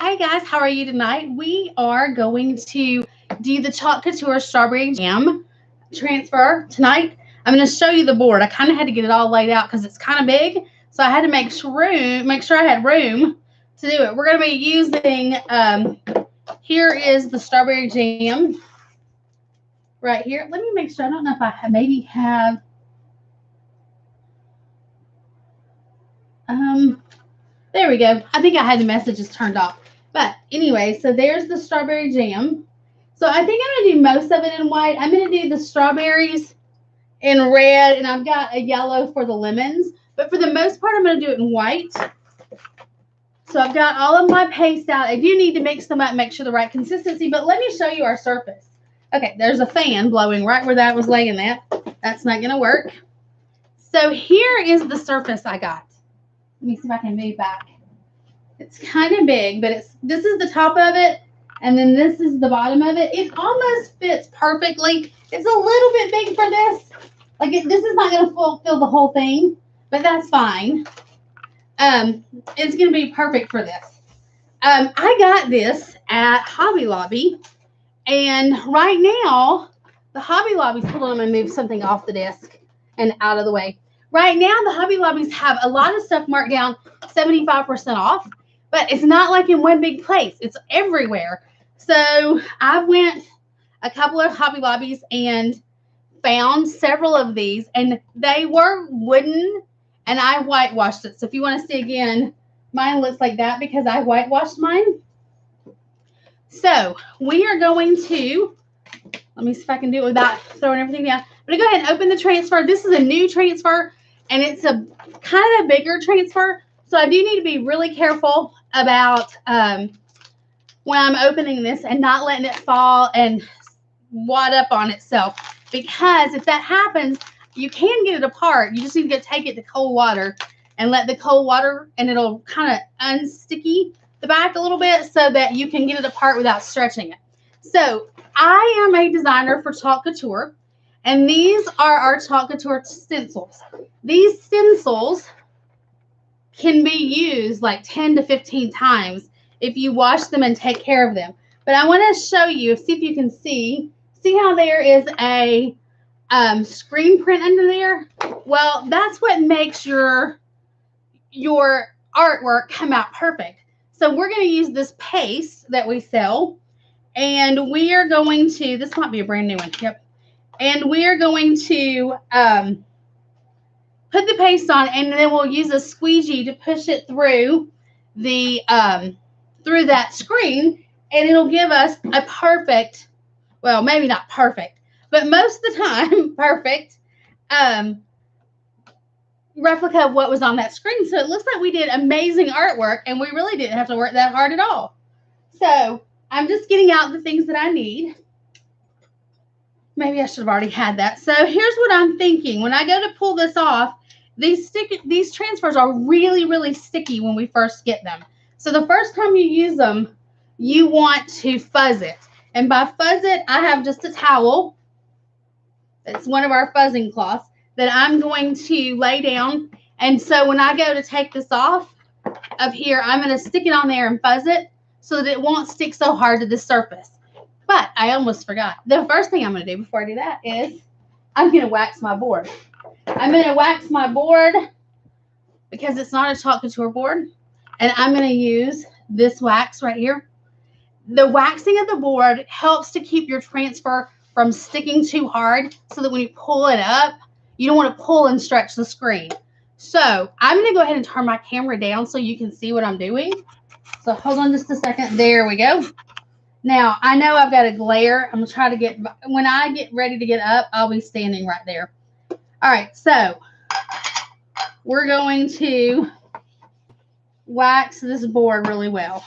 Hi guys, how are you tonight? We are going to do the Chalk Couture Strawberry Jam transfer tonight. I'm going to show you the board. I kind of had to get it all laid out because it's kind of big, so I had to make sure I had room to do it. We're going to be using, here is the Strawberry Jam right here. Let me make sure. I don't know if I maybe have, there we go. I think I had the messages turned off. But anyway, so there's the strawberry jam. So I think I'm going to do most of it in white. I'm going to do the strawberries in red, and I've got a yellow for the lemons. But for the most part, I'm going to do it in white. So I've got all of my paste out. I do need to mix them up, make sure the right consistency. But let me show you our surface. Okay, there's a fan blowing right where that was laying at. That's not going to work. So here is the surface I got. Let me see if I can move back. It's kind of big, but this is the top of it, and then this is the bottom of it. It almost fits perfectly. It's a little bit big for this. This is not going to fulfill the whole thing, but that's fine. It's going to be perfect for this. I got this at Hobby Lobby, and right now, the Hobby Lobbies, hold on, I'm going to move something off the desk and out of the way. Right now, the Hobby Lobbies have a lot of stuff marked down 75% off. But it's not like in one big place. It's everywhere. So I went a couple of Hobby Lobbies and found several of these. And they were wooden. And I whitewashed it. So if you want to see again, mine looks like that because I whitewashed mine. So we are going to, let me see if I can do it without throwing everything down. I'm going to go ahead and open the transfer. This is a new transfer. And it's a kind of a bigger transfer. So I do need to be really careful about when I'm opening this and not letting it fall and wad up on itself. Because if that happens, you can get it apart. You just need to take it to cold water and let the cold water, and it'll kind of unsticky the back a little bit so that you can get it apart without stretching it. So I am a designer for Chalk Couture, and these are our Chalk Couture stencils. These stencils can be used like 10 to 15 times if you wash them and take care of them. But I want to show you, see if you can see how there is a screen print under there? Well, that's what makes your artwork come out perfect. So we're going to use this paste that we sell, and we are going to, this might be a brand new one, yep. And we are going to put the paste on, and then we'll use a squeegee to push it through the through that screen, and it'll give us a perfect, well, maybe not perfect, but most of the time perfect replica of what was on that screen. So it looks like we did amazing artwork, and we really didn't have to work that hard at all. So I'm just getting out the things that I need. Maybe I should have already had that. So here's what I'm thinking. When I go to pull this off, these transfers are really, really sticky when we first get them. So the first time you use them, you want to fuzz it. And by fuzz it, I have just a towel. It's one of our fuzzing cloths that I'm going to lay down. And so when I go to take this off of here, I'm going to stick it on there and fuzz it so that it won't stick so hard to the surface. But I almost forgot. The first thing I'm going to do before I do that is I'm going to wax my board. I'm going to wax my board because it's not a Chalk Couture board. And I'm going to use this wax right here. The waxing of the board helps to keep your transfer from sticking too hard so that when you pull it up, you don't want to pull and stretch the screen. So I'm going to go ahead and turn my camera down so you can see what I'm doing. So hold on just a second. There we go. Now, I know I've got a glare. I'm going to try to get, when I get ready to get up, I'll be standing right there. All right, so we're going to wax this board really well.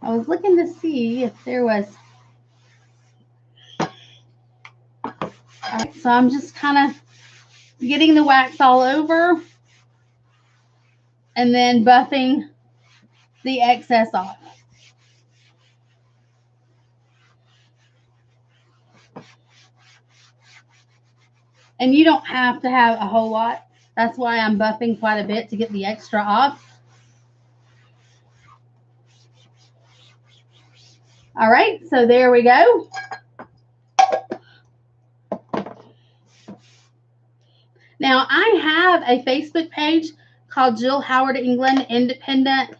I was looking to see if there was. All right, so I'm just kind of getting the wax all over and then buffing the excess off. And you don't have to have a whole lot. That's why I'm buffing quite a bit to get the extra off. All right, so there we go. Now, I have a Facebook page called Jill Howard England Independent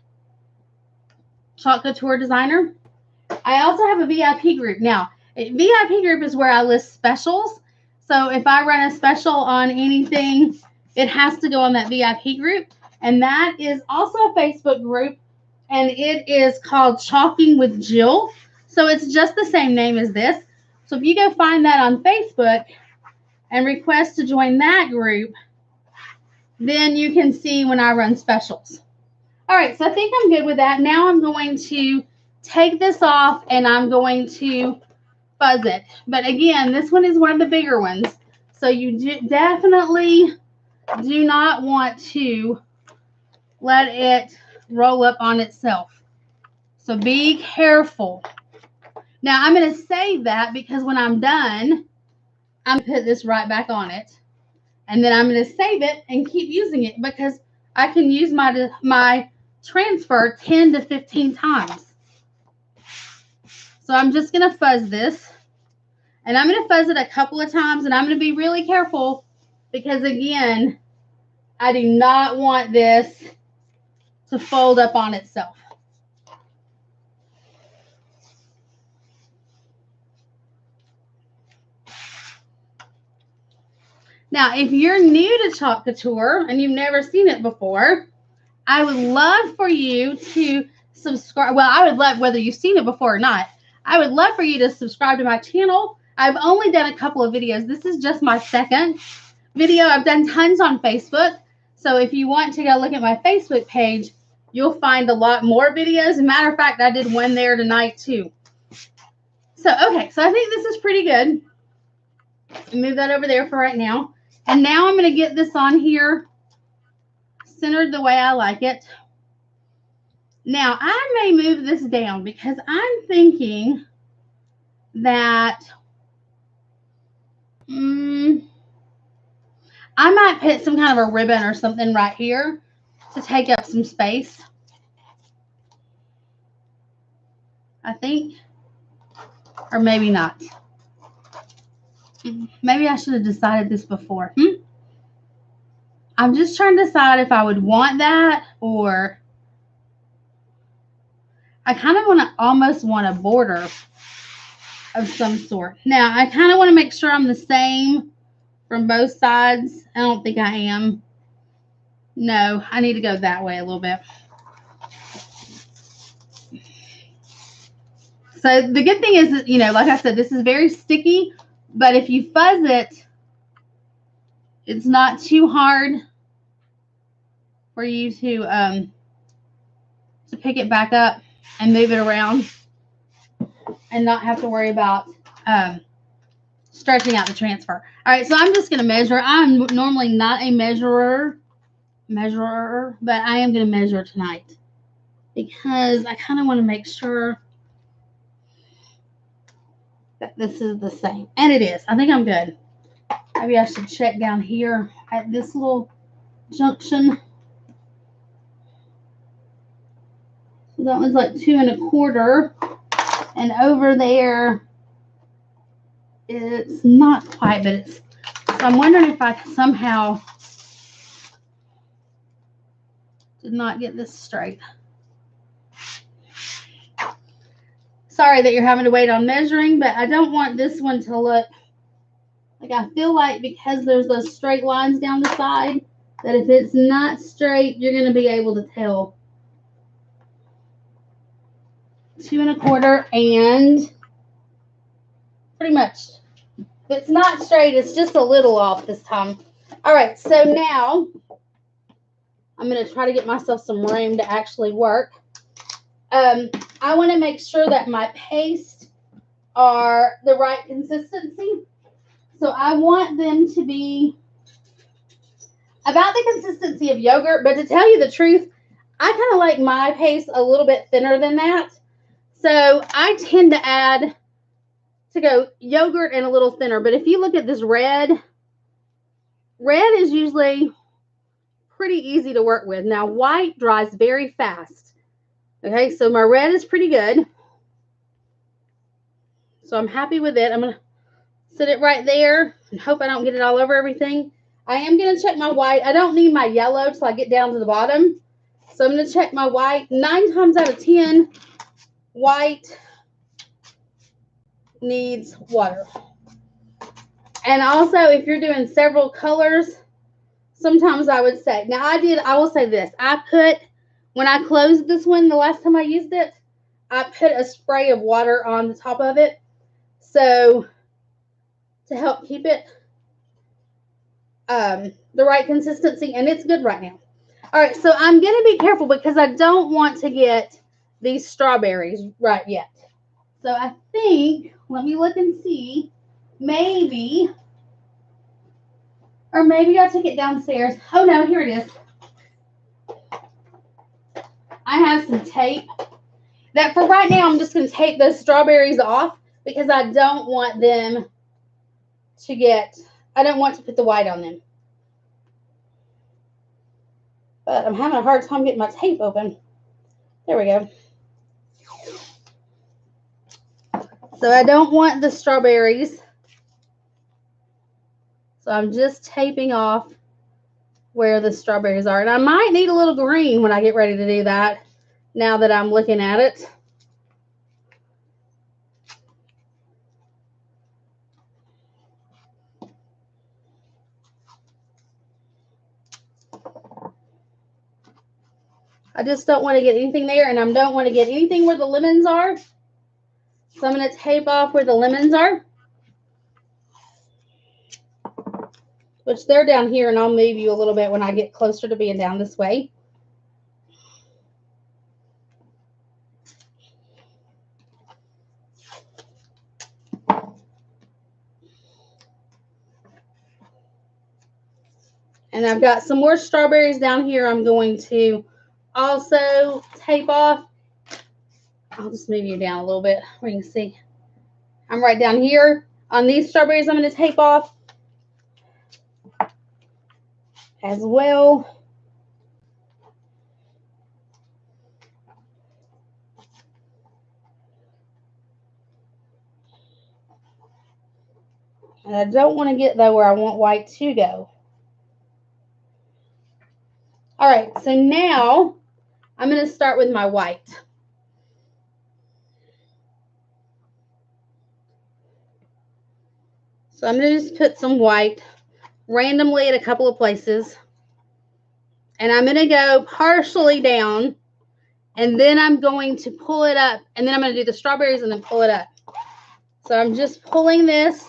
Chalk Couture Designer. I also have a VIP group. Now, a VIP group is where I list specials. So if I run a special on anything, it has to go on that VIP group. And that is also a Facebook group, and it is called Chalking with Jill. So it's just the same name as this. So if you go find that on Facebook and request to join that group, then you can see when I run specials. All right, so I think I'm good with that. Now I'm going to take this off and I'm going to fuzz it. But again, this one is one of the bigger ones. So you definitely do not want to let it roll up on itself. So be careful. Now I'm going to save that because when I'm done, I'm going to put this right back on it. And then I'm going to save it and keep using it because I can use my transfer 10 to 15 times. So I'm just going to fuzz this. And I'm going to fuzz it a couple of times. And I'm going to be really careful because, again, I do not want this to fold up on itself. Now, if you're new to Chalk Couture and you've never seen it before, I would love for you to subscribe. Well, I would love, whether you've seen it before or not, I would love for you to subscribe to my channel. I've only done a couple of videos. This is just my second video. I've done tons on Facebook. So if you want to go look at my Facebook page, you'll find a lot more videos. As a matter of fact, I did one there tonight too. So, okay. So I think this is pretty good. Move that over there for right now. And now I'm going to get this on here centered the way I like it. Now, I may move this down because I'm thinking that I might put some kind of a ribbon or something right here to take up some space. I think. Or maybe not. Maybe I should have decided this before. I'm just trying to decide if I would want that or I kind of almost want a border of some sort. Now, I kind of want to make sure I'm the same from both sides. I don't think I am. No, I need to go that way a little bit. So the good thing is that, you know, like I said, this is very sticky. But if you fuzz it, it's not too hard for you to pick it back up and move it around and not have to worry about stretching out the transfer. All right, so I'm just going to measure. I'm normally not a measurer, but I am going to measure tonight because I kind of want to make sure that this is the same. And it is. I think I'm good. Maybe I should check down here at this little junction. So that was like 2 1/4. And over there, it's not quite, but it's, so I'm wondering if I somehow did not get this straight. Sorry that you're having to wait on measuring, but I don't want this one to look like, I feel like because there's those straight lines down the side, that if it's not straight, you're going to be able to tell. 2 1/4 and pretty much. If it's not straight, it's just a little off this time. All right, so now I'm going to try to get myself some room to actually work. I want to make sure that my pastes are the right consistency. So I want them to be about the consistency of yogurt. But to tell you the truth, I kind of like my paste a little bit thinner than that. So I tend to go yogurt and a little thinner. But if you look at this red, red is usually pretty easy to work with. Now, white dries very fast. Okay, so my red is pretty good. So I'm happy with it. I'm going to set it right there and hope I don't get it all over everything. I am going to check my white. I don't need my yellow till I get down to the bottom. So I'm going to check my white. 9 times out of 10, white needs water. And also, if you're doing several colors, sometimes I would say, now I will say this. When I closed this one the last time I used it, I put a spray of water on the top of it. So, to help keep it the right consistency, and it's good right now. All right, so I'm going to be careful because I don't want to get these strawberries right yet. So I think, let me look and see, maybe, or maybe I took it downstairs. Oh no, here it is. I have some tape that for right now I'm just going to tape those strawberries off because I don't want them to get, I don't want to put the white on them. But I'm having a hard time getting my tape open. There we go. So I don't want the strawberries. So I'm just taping off where the strawberries are. And I might need a little green when I get ready to do that, now that I'm looking at it. I just don't want to get anything there, and I don't want to get anything where the lemons are. So I'm going to tape off where the lemons are, which they're down here, and I'll move you a little bit when I get closer to being down this way. And I've got some more strawberries down here I'm going to also tape off. I'll just move you down a little bit where you can see. I'm right down here. On these strawberries I'm going to tape off as well. And I don't want to get though where I want white to go. All right, so now I'm going to start with my white. So I'm going to just put some white randomly at a couple of places. And I'm going to go partially down. And then I'm going to pull it up. And then I'm going to do the strawberries and then pull it up. So I'm just pulling this.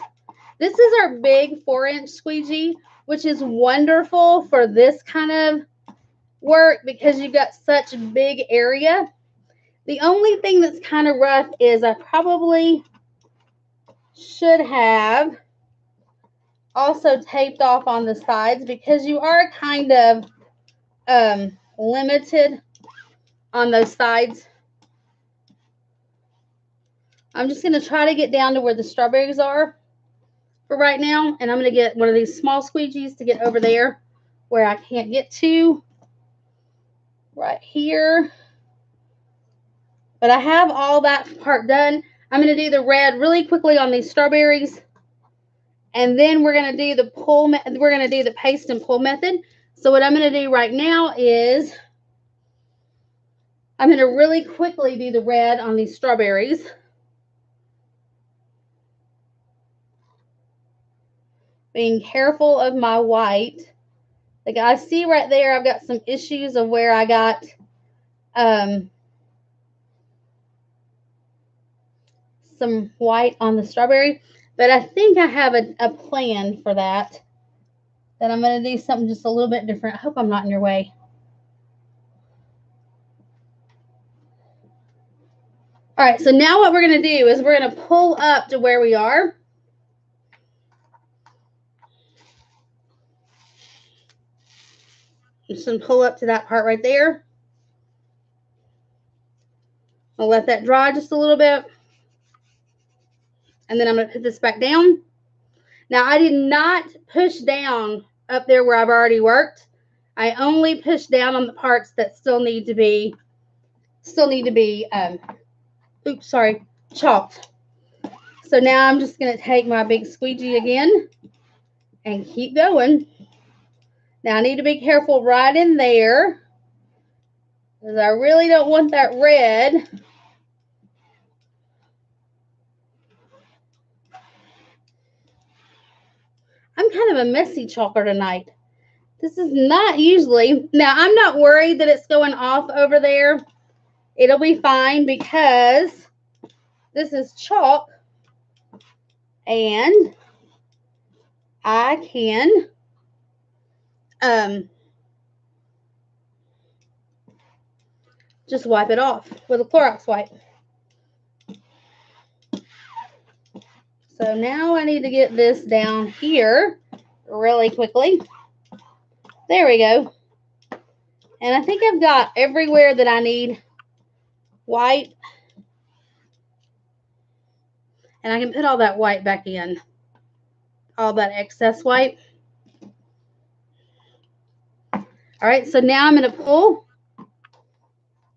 This is our big 4-inch squeegee, which is wonderful for this kind of work because you've got such a big area. The only thing that's kind of rough is I probably should have also taped off on the sides because you are kind of limited on those sides. I'm just going to try to get down to where the strawberries are for right now. And I'm going to get one of these small squeegees to get over there where I can't get to. Right here. But I have all that part done. I'm going to do the red really quickly on these strawberries. And then we're going to do the pull. We're going to do the paste and pull method. So what I'm going to do right now is I'm going to really quickly do the red on these strawberries. Being careful of my white. Like I see right there, I've got some issues of where I got some white on the strawberry. But I think I have a plan for that. That I'm going to do something just a little bit different. I hope I'm not in your way. All right, so now what we're going to do is we're going to pull up to where we are. I'm just going to pull up to that part right there. I'll let that dry just a little bit. And then I'm going to put this back down. Now, I did not push down up there where I've already worked. I only push down on the parts that still need to be chalked. So now I'm just going to take my big squeegee again and keep going. Now I need to be careful right in there because I really don't want that red. I'm kind of a messy chalker tonight. This is not usually. Now I'm not worried that it's going off over there. It'll be fine because this is chalk and I can just wipe it off with a Clorox wipe. So now I need to get this down here really quickly. There we go. And I think I've got everywhere that I need white. And I can put all that white back in. All that excess white. All right, so now I'm going to pull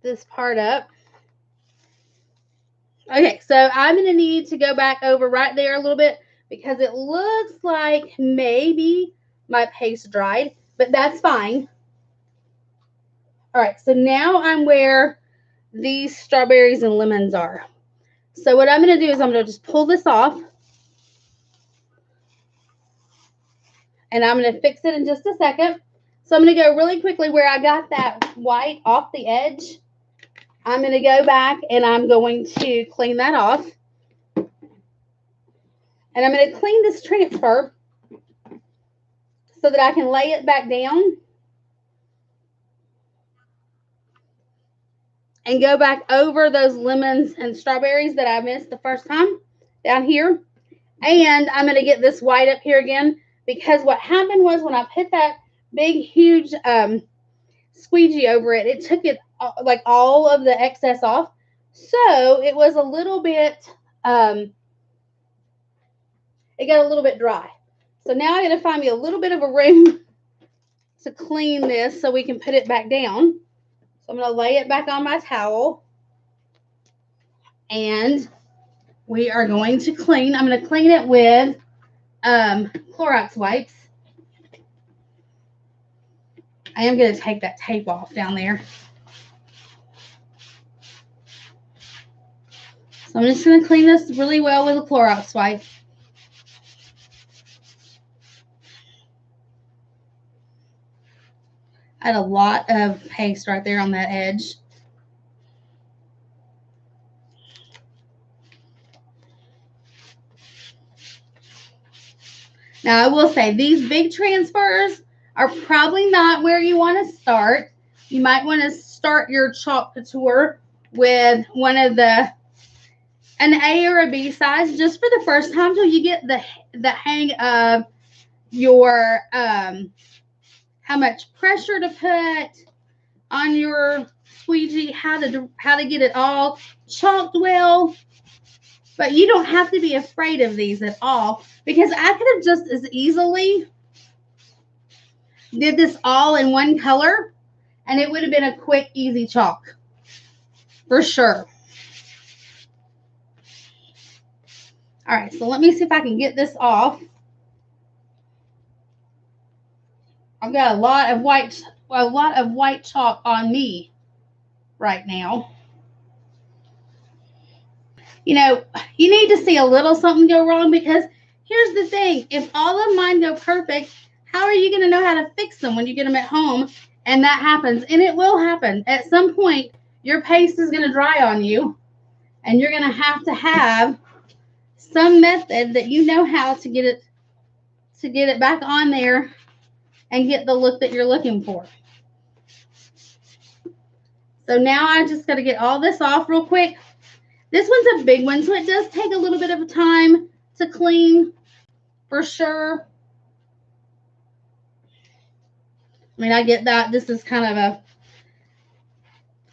this part up. Okay, so I'm going to need to go back over right there a little bit because it looks like maybe my paste dried, but that's fine. All right, so now I'm where these strawberries and lemons are. So what I'm going to do is I'm going to just pull this off. And I'm going to fix it in just a second. So I'm going to go really quickly where I got that white off the edge. I'm going to go back and I'm going to clean that off. And I'm going to clean this transfer so that I can lay it back down and go back over those lemons and strawberries that I missed the first time down here. And I'm going to get this white up here again because what happened was when I put that big, huge squeegee over it, it took it like all of the excess off. So it was a little bit, it got a little bit dry. So now I got to find me a little bit of a room to clean this so we can put it back down. So I'm going to lay it back on my towel. And we are going to clean. I'm going to clean it with Clorox wipes. I am going to take that tape off down there. So I'm just going to clean this really well with a Clorox wipe. I had a lot of paste right there on that edge. Now, I will say these big transfers are probably not where you want to start. You might want to start your chalk couture with one of an A or a B size just for the first time till you get the hang of your how much pressure to put on your squeegee, how to get it all chalked well. But you don't have to be afraid of these at all because I could have just as easily did this all in one color and it would have been a quick, easy chalk for sure. All right, so let me see if I can get this off. I've got a lot of white chalk on me right now. You know, you need to see a little something go wrong because here's the thing. If all of mine go perfect, how are you going to know how to fix them when you get them at home and that happens? And it will happen. At some point, your paste is going to dry on you and you're going to have some method that you know how to get it back on there and get the look that you're looking for. So now I just got to get all this off real quick. This one's a big one, so it does take a little bit of time to clean for sure. I mean, I get that. This is kind of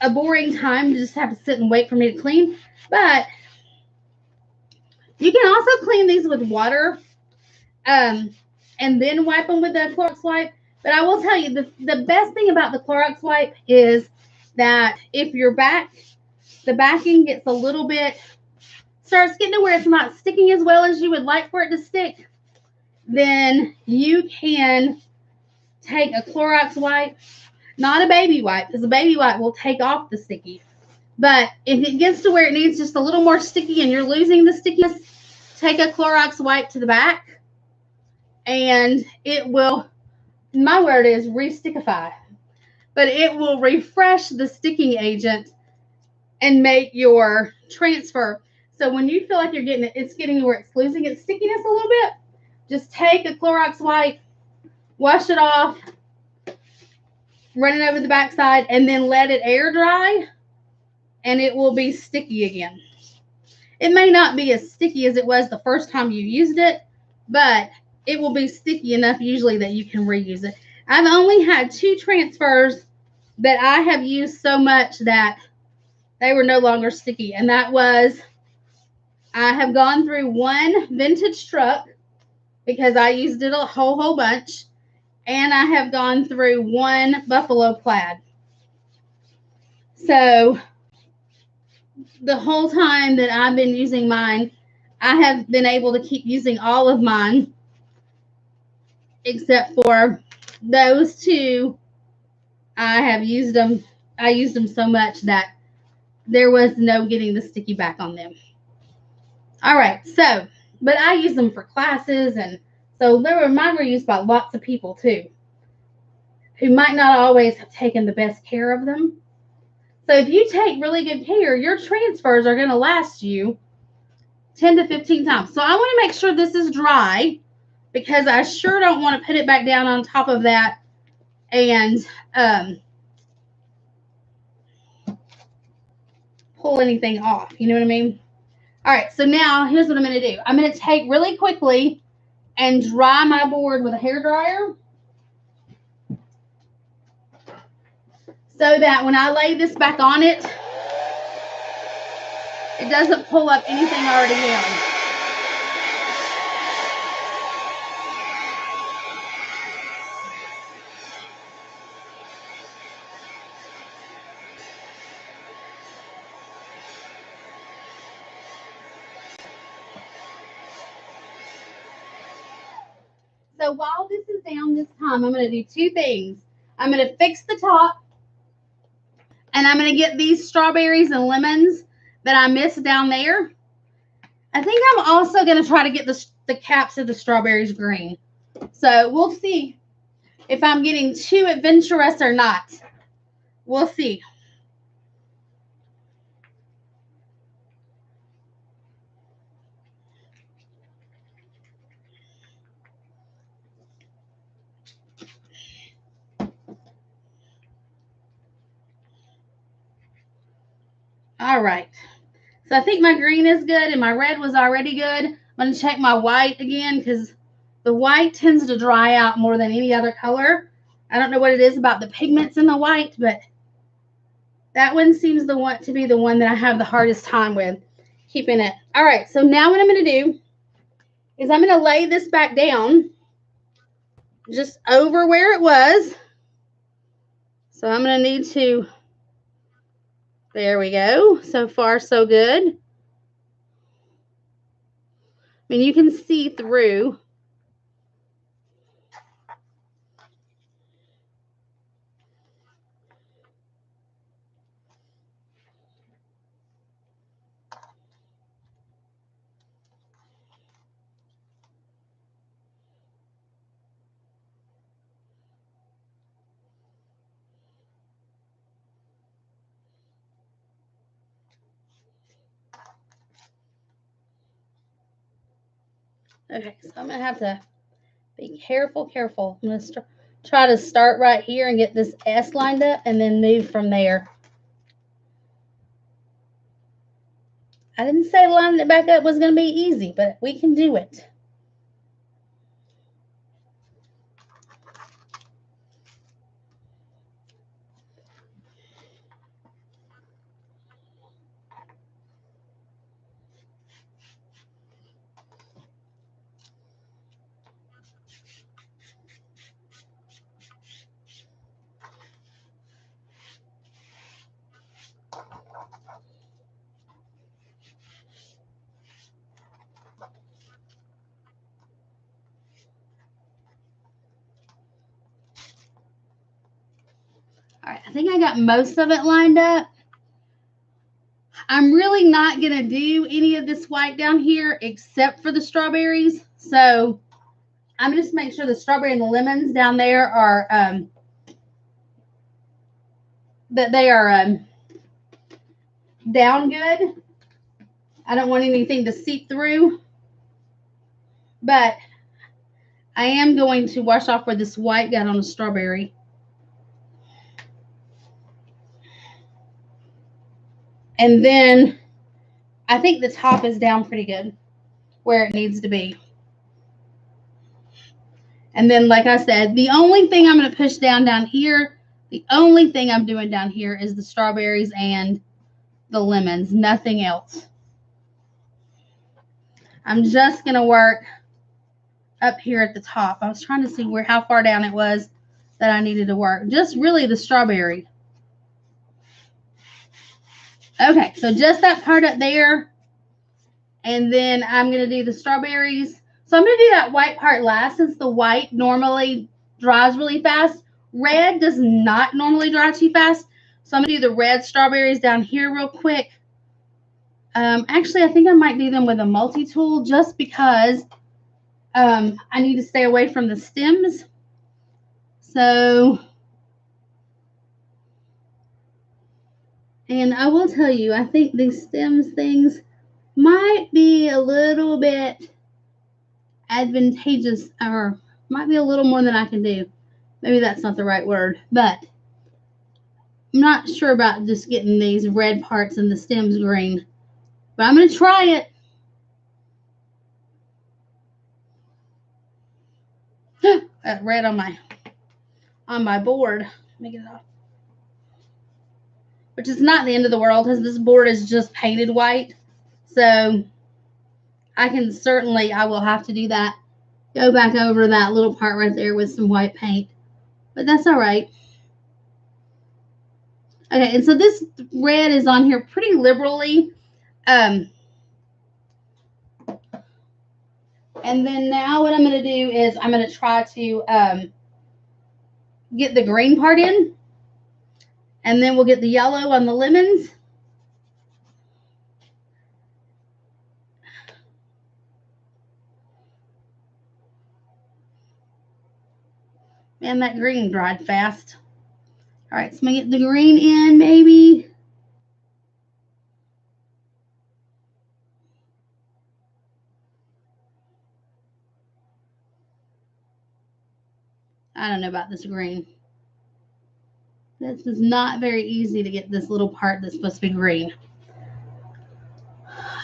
a boring time to just have to sit and wait for me to clean. But you can also clean these with water. and then wipe them with the Clorox wipe. But I will tell you, the best thing about the Clorox wipe is that if your the backing gets a little bit, starts getting to where it's not sticking as well as you would like for it to stick, then you can take a Clorox wipe, not a baby wipe, because a baby wipe will take off the sticky. But if it gets to where it needs just a little more sticky and you're losing the stickiness, take a Clorox wipe to the back and it will, my word is re-stickify, but it will refresh the sticking agent and make your transfer. So when you feel like you're getting it, it's getting where it's losing its stickiness a little bit, just take a Clorox wipe, wash it off, run it over the backside, and then let it air dry, and it will be sticky again. It may not be as sticky as it was the first time you used it, but it will be sticky enough usually that you can reuse it. I've only had 2 transfers that I have used so much that they were no longer sticky, and that was, I have gone through one vintage truck because I used it a whole bunch, and I have gone through one buffalo plaid. So the whole time that I've been using mine, I have been able to keep using all of mine except for those 2. I have used them. I used them so much that there was no getting the sticky back on them. All right, so, but I use them for classes, and so mine were used by lots of people too, who might not always have taken the best care of them. So if you take really good care, your transfers are going to last you 10 to 15 times. So I want to make sure this is dry because I sure don't want to put it back down on top of that and pull anything off. You know what I mean? All right, so now here's what I'm going to do. I'm going to take really quickly and dry my board with a hairdryer so that when I lay this back on it, it doesn't pull up anything already in. So while this is down this time, I'm going to do 2 things. I'm going to fix the top, and I'm going to get these strawberries and lemons that I missed down there. I think I'm also going to try to get the caps of the strawberries green. So we'll see if I'm getting too adventurous or not. We'll see. All right. So I think my green is good and my red was already good. I'm going to check my white again because the white tends to dry out more than any other color. I don't know what it is about the pigments in the white, but that one seems to be the one that I have the hardest time with keeping it. All right, so now what I'm going to do is I'm going to lay this back down just over where it was. So I'm going to need to, there we go. So far, so good. I mean, you can see through. Okay, so I'm going to have to be careful. I'm going to try to start right here and get this S lined up and then move from there. I didn't say lining it back up was going to be easy, but we can do it. I think I got most of it lined up. I'm really not going to do any of this white down here except for the strawberries. So I'm going to just make sure the strawberry and the lemons down there are, that they are down good. I don't want anything to seep through. But I am going to wash off where this white got on the strawberry. And then I think the top is down pretty good where it needs to be. And then, like I said, the only thing I'm going to push down here, the only thing I'm doing down here is the strawberries and the lemons, nothing else. I'm just going to work up here at the top. I was trying to see how far down it was that I needed to work. Just really the strawberry. Okay, so just that part up there. And then I'm going to do the strawberries. So I'm going to do that white part last since the white normally dries really fast. Red does not normally dry too fast. So I'm going to do the red strawberries down here real quick. Actually, I think I might do them with a multi-tool just because I need to stay away from the stems. So, and I will tell you, I think these stems things might be a little bit advantageous, or might be a little more than I can do. Maybe that's not the right word, but I'm not sure about just getting these red parts and the stems green. But I'm going to try it. That red on my board. Let me get it off. Which is not the end of the world because this board is just painted white. So I will have to do that. Go back over that little part right there with some white paint. But that's all right. Okay, and so this red is on here pretty liberally. And then now what I'm going to do is I'm going to try to get the green part in. And then we'll get the yellow on the lemons. Man, that green dried fast. All right, so I'm going to get the green in, maybe. I don't know about this green. This is not very easy to get this little part that's supposed to be green.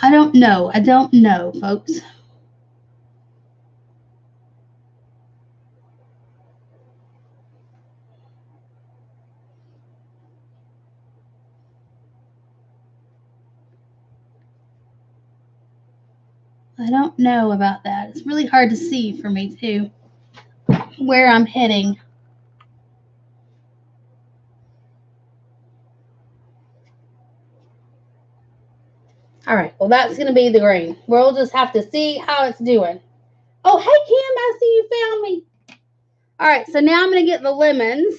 I don't know. I don't know, folks. I don't know about that. It's really hard to see for me, too, where I'm hitting. All right, well, that's going to be the green. We'll just have to see how it's doing. Oh, hey, Kim, I see you found me. All right, so now I'm going to get the lemons.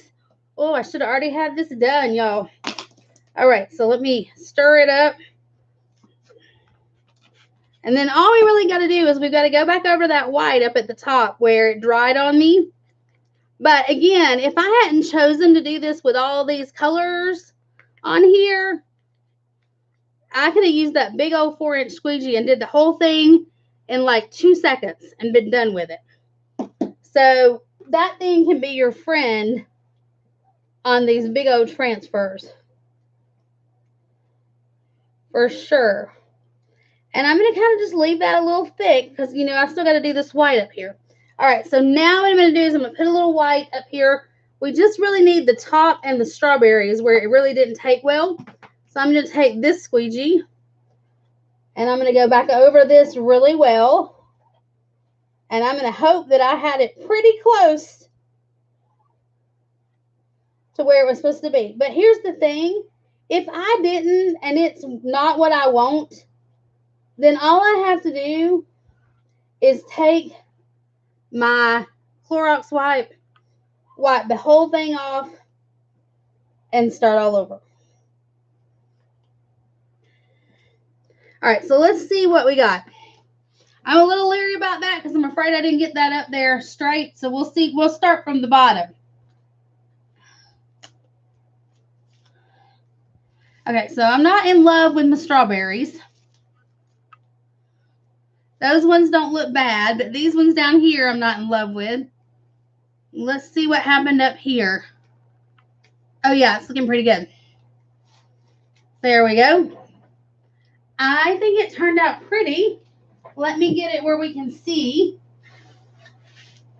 Oh, I should have already had this done, y'all. All right, so let me stir it up. And then all we really got to do is we've got to go back over that white up at the top where it dried on me. But again, if I hadn't chosen to do this with all these colors on here, I could have used that big old 4-inch squeegee and did the whole thing in like 2 seconds and been done with it. So that thing can be your friend on these big old transfers. For sure. And I'm going to kind of just leave that a little thick because, you know, I still got to do this white up here. All right, so now what I'm going to do is I'm going to put a little white up here. We just really need the top and the strawberries where it really didn't take well. So I'm going to take this squeegee and I'm going to go back over this really well. And I'm going to hope that I had it pretty close to where it was supposed to be. But here's the thing. If I didn't and it's not what I want, then all I have to do is take my Clorox wipe the whole thing off, and start all over. All right, so let's see what we got. I'm a little leery about that because I'm afraid I didn't get that up there straight. So we'll see. We'll start from the bottom. Okay, so I'm not in love with my strawberries. Those ones don't look bad, but these ones down here I'm not in love with. Let's see what happened up here. Oh, yeah, it's looking pretty good. There we go. I think it turned out pretty. Let me get it where we can see.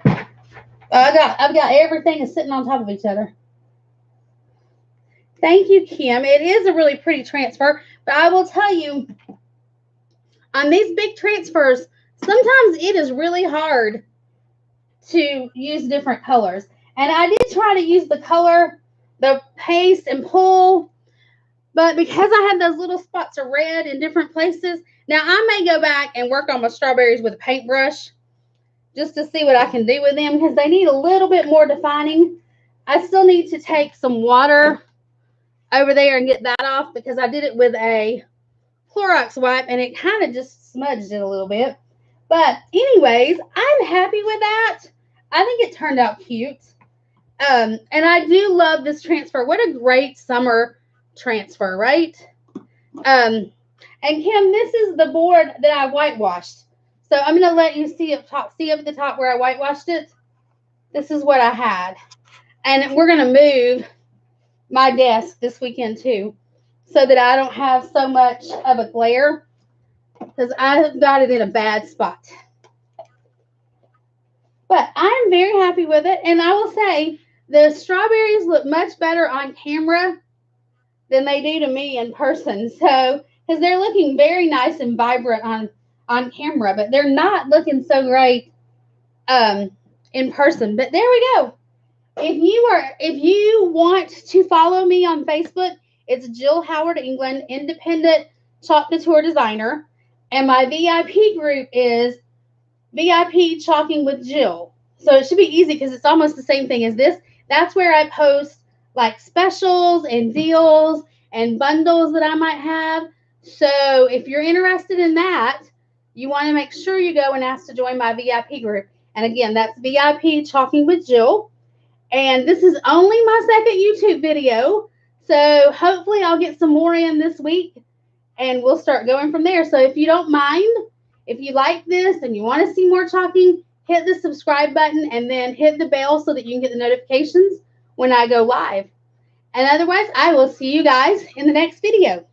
I've got everything is sitting on top of each other. Thank you, Kim. It is a really pretty transfer, but I will tell you, on these big transfers, sometimes it is really hard to use different colors. And I did try to use the paste and pull, but because I had those little spots of red in different places, now I may go back and work on my strawberries with a paintbrush just to see what I can do with them because they need a little bit more defining. I still need to take some water over there and get that off because I did it with a Clorox wipe and it kind of just smudged it a little bit. But anyways, I'm happy with that. I think it turned out cute. And I do love this transfer. What a great summer transfer, right? And Kim, this is the board that I whitewashed. So I'm going to let you see up top. See up at the top where I whitewashed it? This is what I had. And we're going to move my desk this weekend too so that I don't have so much of a glare because I've got it in a bad spot. But I'm very happy with it. And I will say the strawberries look much better on camera than they do to me in person. So, because they're looking very nice and vibrant on camera, but they're not looking so great in person. But there we go. If you want to follow me on Facebook, it's Jill Howard England, Independent Chalk Couture Designer. And my VIP group is VIP Chalking with Jill. So it should be easy because it's almost the same thing as this. That's where I post like specials and deals and bundles that I might have. So if you're interested in that, you want to make sure you go and ask to join my VIP group. And again, that's VIP Chalking with Jill. And this is only my second YouTube video. So hopefully I'll get some more in this week and we'll start going from there. So if you don't mind, if you like this and you want to see more chalking, hit the subscribe button and then hit the bell so that you can get the notifications when I go live. And otherwise, I will see you guys in the next video.